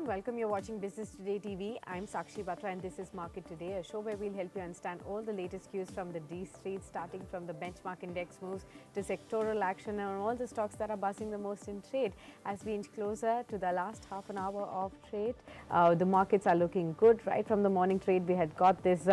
everyone. Welcome. You're watching Business Today TV. I'm Sakshi Batra and this is Market Today, a show where we'll help you understand all the latest cues from the D Street, starting from the benchmark index moves to sectoral action and all the stocks that are buzzing the most in trade. As we inch closer to the last half an hour of trade, the markets are looking good. Right from the morning trade, we had got this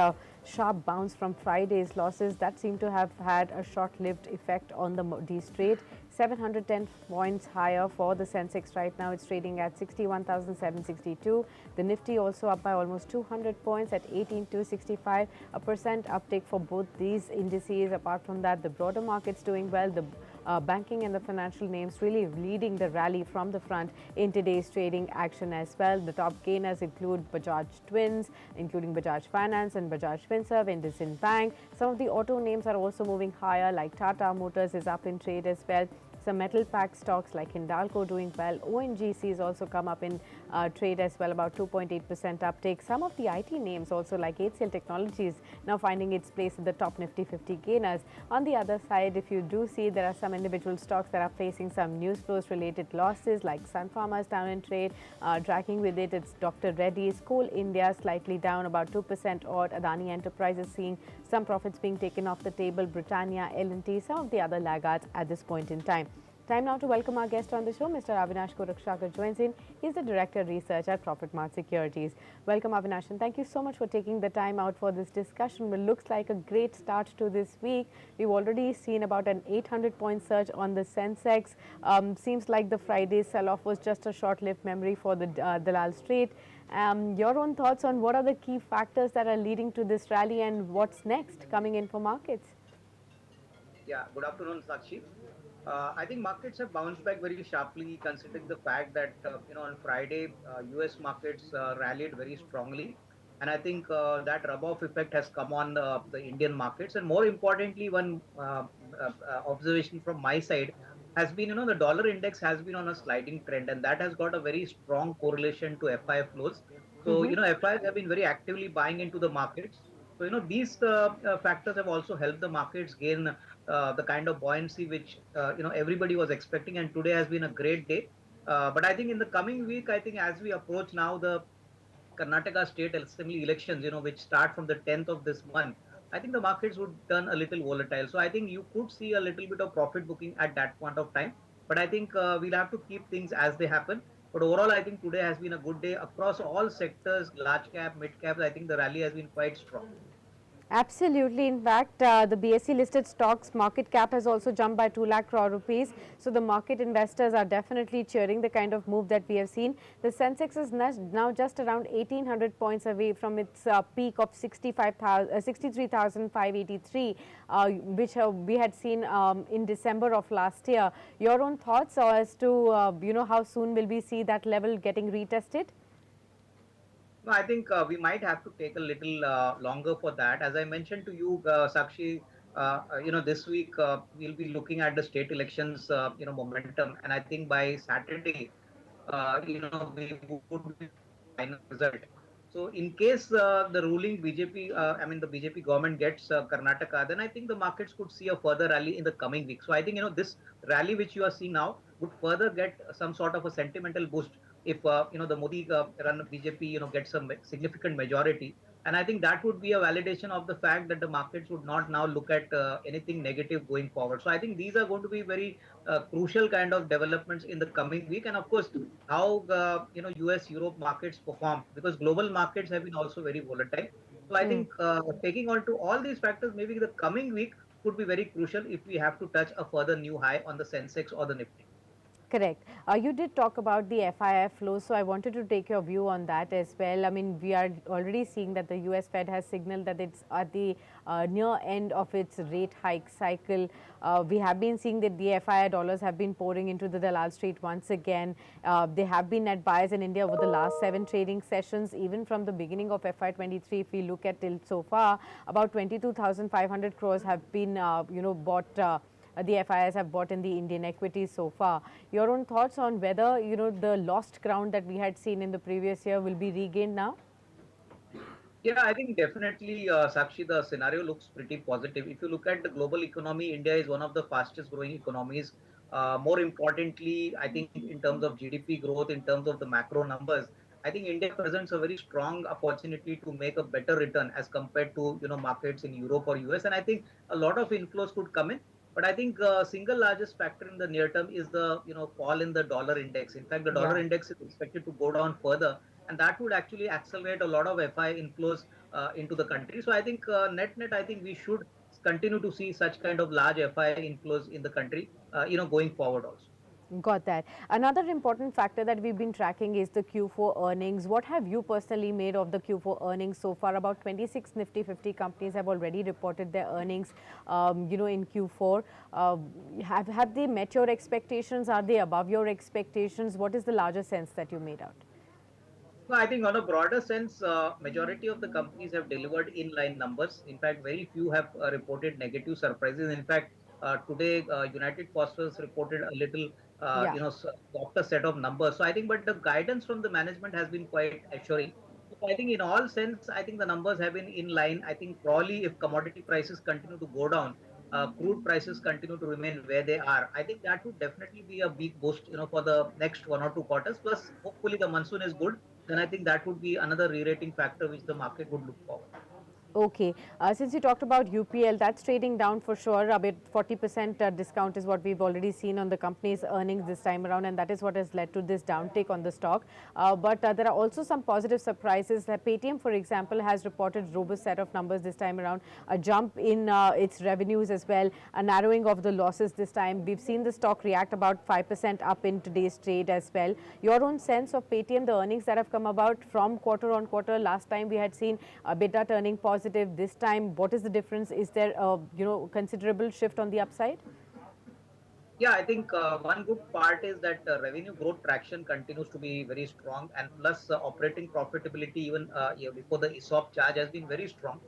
sharp bounce from Friday's losses that seem to have had a short-lived effect on the D Street. 710 points higher for the Sensex right now. It's trading at 61,762. The Nifty also up by almost 200 points at 18,265. A percent uptick for both these indices. Apart from that, the broader market's doing well. The banking and the financial names really leading the rally from the front in today's trading action as well. The top gainers include Bajaj Twins, including Bajaj Finance and Bajaj Finserv, IndusInd Bank. Some of the auto names are also moving higher, like Tata Motors is up in trade as well. Some metal pack stocks like Hindalco doing well. ONDC has also come up in trade as well, about 2.8% uptake. Some of the IT names also like HCL Technologies now finding its place in the top Nifty 50 gainers. On the other side, if you do see, there are some individual stocks that are facing some news flows related losses, like Sun Pharma is down in trade. Tracking with it, it's Dr. Reddy's. Coal India slightly down about 2% odd. Adani Enterprises seeing some profits being taken off the table. Britannia, L&T, some of the other laggards at this point in time. Time now to welcome our guest on the show. Mr. Avinash Korakshakar joins in. He's the Director of Research at Profit Mart Securities. Welcome, Avinash, and thank you so much for taking the time out for this discussion. It looks like a great start to this week. We've already seen about an 800-point surge on the Sensex. Seems like the Friday sell-off was just a short-lived memory for the Dalal Street. Your own thoughts on what are the key factors that are leading to this rally and what's next coming in for markets? Yeah, good afternoon, Sakshi. I think markets have bounced back very sharply, considering the fact that on Friday U.S. markets rallied very strongly, and I think that rub-off effect has come on the Indian markets. And more importantly, one observation from my side has been, the dollar index has been on a sliding trend, and that has got a very strong correlation to FI flows. So FIs have been very actively buying into the markets. So these factors have also helped the markets gain the kind of buoyancy which everybody was expecting, and today has been a great day. But I think in the coming week, I think as we approach now the Karnataka state assembly elections, which start from the 10th of this month, I think the markets would turn a little volatile. So I think you could see a little bit of profit booking at that point of time. But I think we'll have to keep things as they happen. But overall, I think today has been a good day across all sectors, large cap, mid caps. I think the rally has been quite strong. Absolutely. In fact, the BSE listed stocks market cap has also jumped by 2 lakh crore rupees. So the market investors are definitely cheering the kind of move that we have seen. The Sensex is now just around 1800 points away from its peak of 63,583, which we had seen in December of last year. Your own thoughts as to how soon will we see that level getting retested? No, I think we might have to take a little longer for that. As I mentioned to you, Sakshi, this week we'll be looking at the state elections, momentum, and I think by Saturday, we would be final result. So, in case the ruling BJP, the BJP government gets Karnataka, then I think the markets could see a further rally in the coming week. So, I think this rally which you are seeing now would further get some sort of a sentimental boost if the Modi run BJP gets a significant majority. And I think that would be a validation of the fact that the markets would not now look at anything negative going forward. So I think these are going to be very crucial kind of developments in the coming week. And of course, how US Europe markets perform, because global markets have been also very volatile. So I think taking on to all these factors, maybe the coming week could be very crucial if we have to touch a further new high on the Sensex or the Nifty. Correct. You did talk about the FII flow, so I wanted to take your view on that as well. I mean, we are already seeing that the US Fed has signaled that it's at the near end of its rate hike cycle. We have been seeing that the FII dollars have been pouring into the Dalal Street once again. They have been net buyers in India over the last 7 trading sessions, even from the beginning of FY23. If we look at till so far, about 22,500 crores have been, bought. The FIs have bought in the Indian equities so far. Your own thoughts on whether the lost ground that we had seen in the previous year will be regained now? Yeah, I think definitely, Sakshi, the scenario looks pretty positive. If you look at the global economy, India is one of the fastest growing economies. More importantly, I think in terms of GDP growth, in terms of the macro numbers, I think India presents a very strong opportunity to make a better return as compared to markets in Europe or US. And I think a lot of inflows could come in. But I think single largest factor in the near term is the fall in the dollar index. In fact, the dollar Yeah. index is expected to go down further, and that would actually accelerate a lot of FI inflows into the country. So I think net, I think we should continue to see such kind of large FI inflows in the country, going forward also. Got that. Another important factor that we've been tracking is the Q4 earnings. What have you personally made of the Q4 earnings so far? About 26 Nifty 50 companies have already reported their earnings, in Q4. Have they met your expectations? Are they above your expectations? What is the larger sense that you made out? No, I think on a broader sense, majority of the companies have delivered in-line numbers. In fact, very few have reported negative surprises. In fact, today United Phosphorus reported a little, Yeah. softer set of numbers. So I think, but the guidance from the management has been quite assuring. So I think in all sense, I think the numbers have been in line. I think probably if commodity prices continue to go down, crude prices continue to remain where they are, I think that would definitely be a big boost, for the next 1 or 2 quarters. Plus, hopefully the monsoon is good, then I think that would be another re-rating factor which the market would look forward. Okay. Since you talked about UPL, that's trading down for sure. About 40% discount is what we've already seen on the company's earnings this time around, and that is what has led to this downtick on the stock. But there are also some positive surprises. Paytm, for example, has reported robust set of numbers this time around, a jump in its revenues as well, a narrowing of the losses this time. We've seen the stock react about 5% up in today's trade as well. Your own sense of Paytm, the earnings that have come about from quarter on quarter. Last time we had seen EBITDA turning positive. This time, what is the difference? Is there a considerable shift on the upside? Yeah, I think one good part is that revenue growth traction continues to be very strong, and plus operating profitability even before the ESOP charge has been very strong.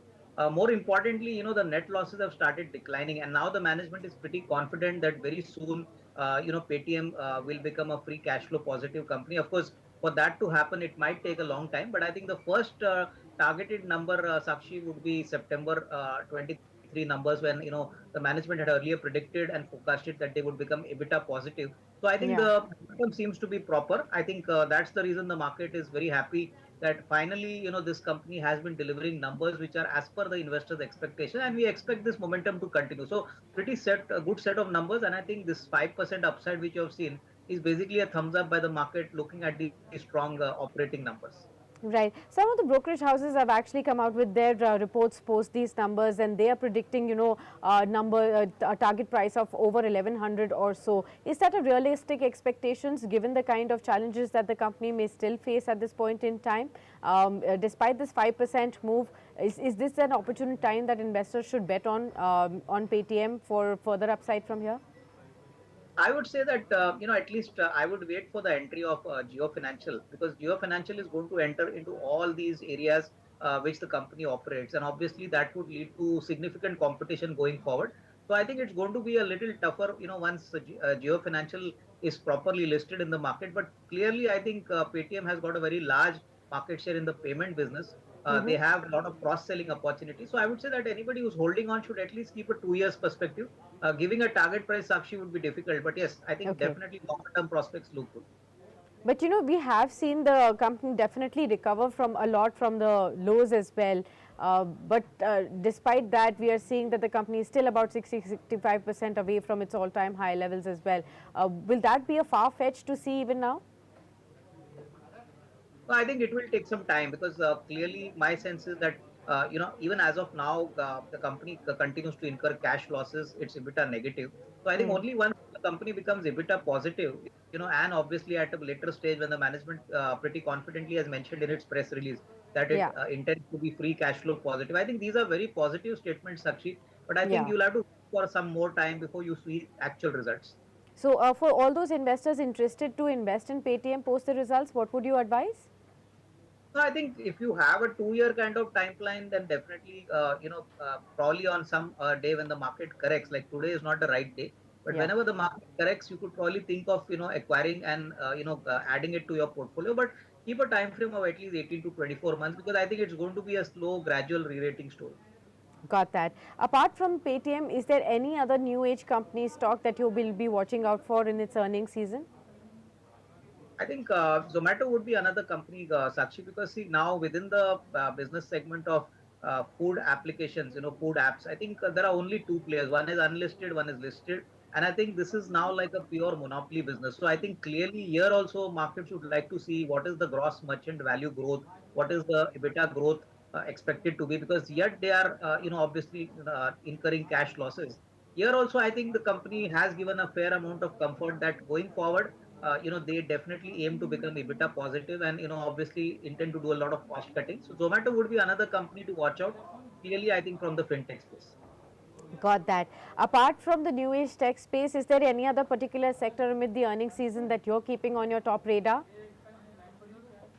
More importantly, the net losses have started declining, and now the management is pretty confident that very soon, Paytm will become a free cash flow positive company. Of course, for that to happen, it might take a long time, but I think the first targeted number, Sakshi, would be September 23 numbers, when the management had earlier predicted and forecasted that they would become EBITDA positive. So I think Yeah. the momentum seems to be proper. I think that's the reason the market is very happy that finally, this company has been delivering numbers which are as per the investors' expectation, and we expect this momentum to continue. So pretty a good set of numbers, and I think this 5% upside which you have seen is basically a thumbs up by the market looking at the strong operating numbers. Right. Some of the brokerage houses have actually come out with their reports post these numbers, and they are predicting, a target price of over 1100 or so. Is that a realistic expectations given the kind of challenges that the company may still face at this point in time? Despite this 5% move, is this an opportune time that investors should bet on Paytm for further upside from here? I would say that at least I would wait for the entry of Geo Financial, because Geo Financial is going to enter into all these areas which the company operates, and obviously that would lead to significant competition going forward. So I think it's going to be a little tougher, once Geo Financial is properly listed in the market. But clearly, I think Paytm has got a very large market share in the payment business. They have a lot of cross-selling opportunities. So I would say that anybody who's holding on should at least keep a 2 years perspective. Giving a target price, Sakshi, would be difficult, but yes, I think Okay. definitely longer term prospects look good. But we have seen the company definitely recover from a lot from the lows as well. But despite that, we are seeing that the company is still about 65% away from its all-time high levels as well. Will that be a far-fetched to see even now? So I think it will take some time, because clearly my sense is that even as of now, the company continues to incur cash losses. It's EBITDA negative. So I think Hmm. only once the company becomes EBITDA positive, and obviously at a later stage when the management pretty confidently has mentioned in its press release that it Yeah. intends to be free cash flow positive. I think these are very positive statements, Sakshi. But I think Yeah. you'll have to wait for some more time before you see actual results. So for all those investors interested to invest in Paytm post the results, what would you advise? So I think if you have a 2 year kind of timeline, then definitely, probably on some day when the market corrects, like today is not the right day, but Yeah. whenever the market corrects, you could probably think of, acquiring and, adding it to your portfolio, but keep a time frame of at least 18 to 24 months, because I think it's going to be a slow, gradual re-rating story. Got that. Apart from Paytm, is there any other new age company stock that you will be watching out for in its earnings season? I think Zomato would be another company, Sakshi, because see now within the business segment of food applications, food apps, I think there are only two players. One is unlisted, one is listed, and I think this is now like a pure monopoly business. So I think clearly here also market should like to see what is the gross merchant value growth, what is the EBITDA growth expected to be, because yet they are, obviously incurring cash losses. Here also, I think the company has given a fair amount of comfort that going forward they definitely aim to become EBITDA positive and, obviously intend to do a lot of cost cutting. So Zomato would be another company to watch out. Clearly, I think from the fintech space. Got that. Apart from the new age tech space, is there any other particular sector amid the earnings season that you're keeping on your top radar?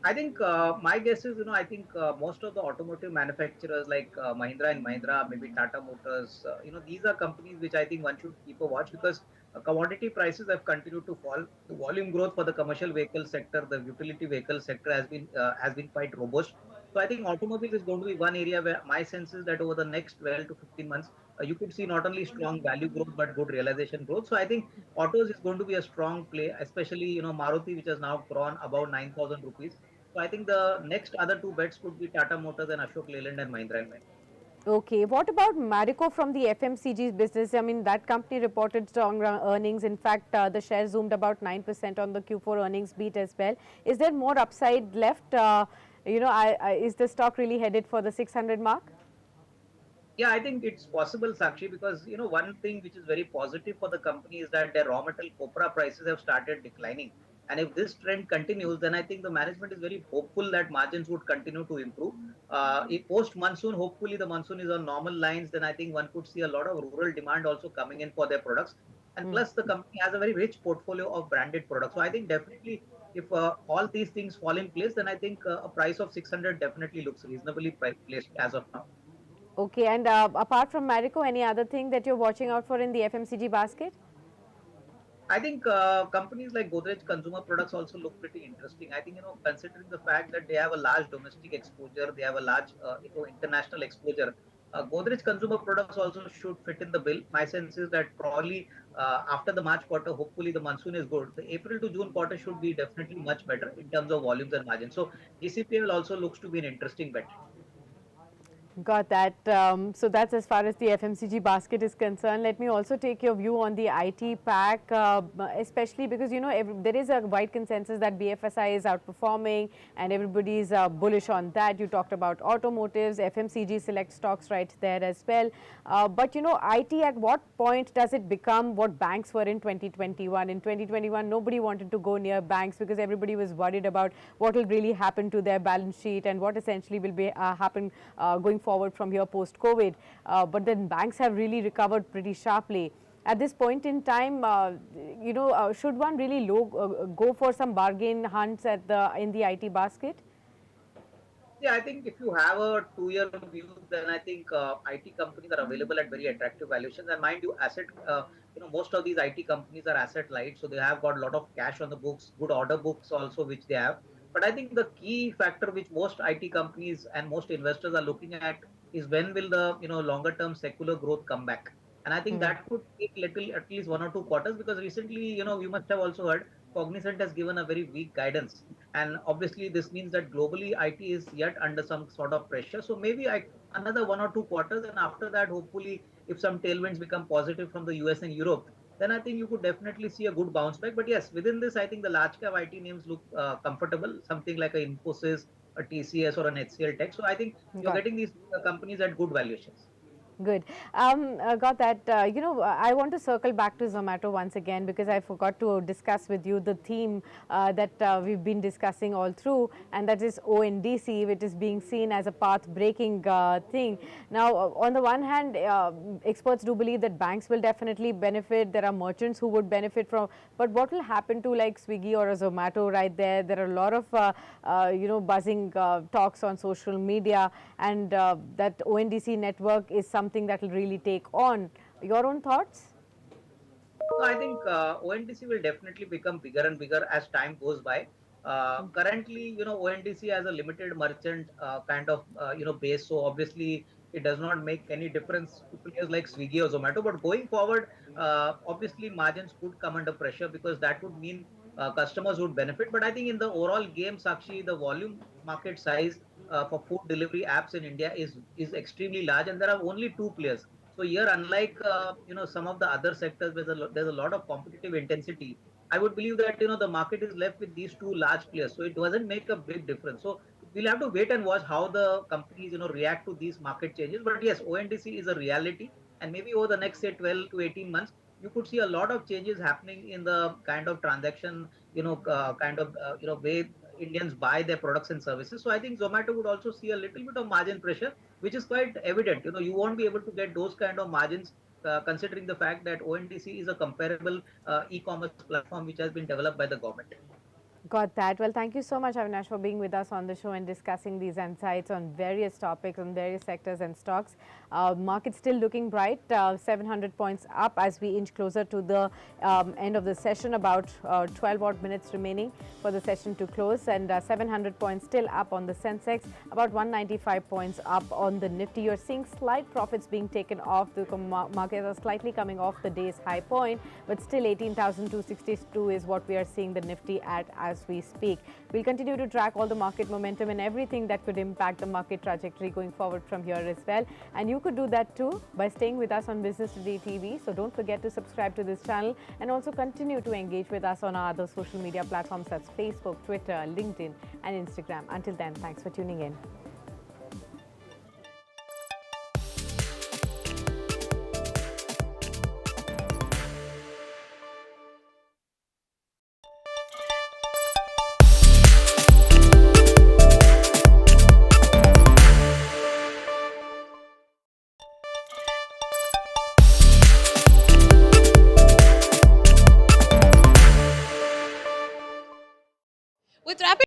I think my guess is, I think most of the automotive manufacturers like Mahindra and Mahindra, maybe Tata Motors, these are companies which I think one should keep a watch because commodity prices have continued to fall. The volume growth for the commercial vehicle sector, the utility vehicle sector has been quite robust. So I think automobile is going to be one area where my sense is that over the next 12 to 15 months, you could see not only strong value growth but good realization growth. So I think autos is going to be a strong play, especially Maruti, which has now grown above 9,000 rupees. So I think the next other two bets could be Tata Motors and Ashok Leyland and Mahindra and Mahindra. Okay, what about Marico from the FMCG business? I mean, that company reported strong earnings. In fact, the share zoomed about 9% on the Q4 earnings beat as well. Is there more upside left? Is the stock really headed for the 600 mark? Yeah, I think it's possible, Sakshi, because one thing which is very positive for the company is that their raw material copra prices have started declining. And if this trend continues, then I think the management is very hopeful that margins would continue to improve. If post monsoon, hopefully the monsoon is on normal lines, then I think one could see a lot of rural demand also coming in for their products. And plus, the company has a very rich portfolio of branded products. So I think definitely, if all these things fall in place, then I think a price of 600 definitely looks reasonably placed as of now. Okay, and apart from Marico, any other thing that you're watching out for in the FMCG basket? I think companies like Godrej Consumer Products also look pretty interesting. I think, considering the fact that they have a large domestic exposure, they have a large, international exposure. Godrej Consumer Products also should fit in the bill. My sense is that probably after the March quarter, hopefully the monsoon is good. The April to June quarter should be definitely much better in terms of volumes and margins. So GCPL also looks to be an interesting bet. Got that. So that's as far as the FMCG basket is concerned. Let me also take your view on the IT pack, especially because there is a wide consensus that BFSI is outperforming and everybody is bullish on that. You talked about automotives, FMCG select stocks right there as well. But IT, at what point does it become what banks were in 2021? In 2021, nobody wanted to go near banks because everybody was worried about what will really happen to their balance sheet and what essentially will be happen going forward from here post COVID. But then banks have really recovered pretty sharply. At this point in time, should one really go for some bargain hunts in the IT basket? Yeah, I think if you have a 2 year view, then I think IT companies are available at very attractive valuations. And mind you, most of these IT companies are asset light, so they have got a lot of cash on the books, good order books also, which they have. But I think the key factor which most IT companies and most investors are looking at is when will the longer term secular growth come back. And I think that could take little at least 1 or 2 quarters because recently, you must have also heard Cognizant has given a very weak guidance, and obviously this means that globally IT is yet under some sort of pressure. So maybe another 1 or 2 quarters, and after that, hopefully, if some tailwinds become positive from the US and Europe, then I think you could definitely see a good bounce back. But yes, within this, I think the large cap IT names look comfortable, something like a Infosys, a TCS, or an HCL Tech. So I think you're Got getting these companies at good valuations. Good. Got that. I want to circle back to Zomato once again because I forgot to discuss with you the theme that we've been discussing all through, and that is ONDC, which is being seen as a path-breaking thing. Now, on the one hand, experts do believe that banks will definitely benefit. There are merchants who would benefit from, but what will happen to like Swiggy or a Zomato right there? There are a lot of buzzing talks on social media, and that ONDC network is something that will really take on. Your own thoughts? No, I think ONDC will definitely become bigger and bigger as time goes by. Currently, ONDC has a limited merchant kind of base, so obviously it does not make any difference to players like Swiggy or Zomato. But going forward, obviously margins could come under pressure because that would mean customers would benefit. But I think in the overall game, Sakshi, the volume market size for food delivery apps in India is extremely large, and there are only two players. So here, unlike some of the other sectors where there's a lot of competitive intensity, I would believe that the market is left with these two large players. So it doesn't make a big difference. So we'll have to wait and watch how the companies react to these market changes. But yes, ONDC is a reality, and maybe over the next say 12 to 18 months, you could see a lot of changes happening in the kind of transaction, kind of way Indians buy their products and services. So I think Zomato would also see a little bit of margin pressure, which is quite evident. You won't be able to get those kind of margins. Considering the fact that ONDC is a comparable e-commerce platform which has been developed by the government. Got that. Well, thank you so much, Avinash, for being with us on the show and discussing these insights on various topics, on various sectors and stocks. Market still looking bright, 700 points up as we inch closer to the end of the session, about 12 odd minutes remaining for the session to close, and 700 points still up on the Sensex, about 195 points up on the Nifty. You're seeing slight profits being taken off. The markets are slightly coming off the day's high point, but still 18,262 is what we are seeing the Nifty at as we speak. We'll continue to track all the market momentum and everything that could impact the market trajectory going forward from here as well. And you could do that too by staying with us on Business Today TV. So don't forget to subscribe to this channel and also continue to engage with us on our other social media platforms, that's Facebook, Twitter, LinkedIn and Instagram. Until then, thanks for tuning in. With rapid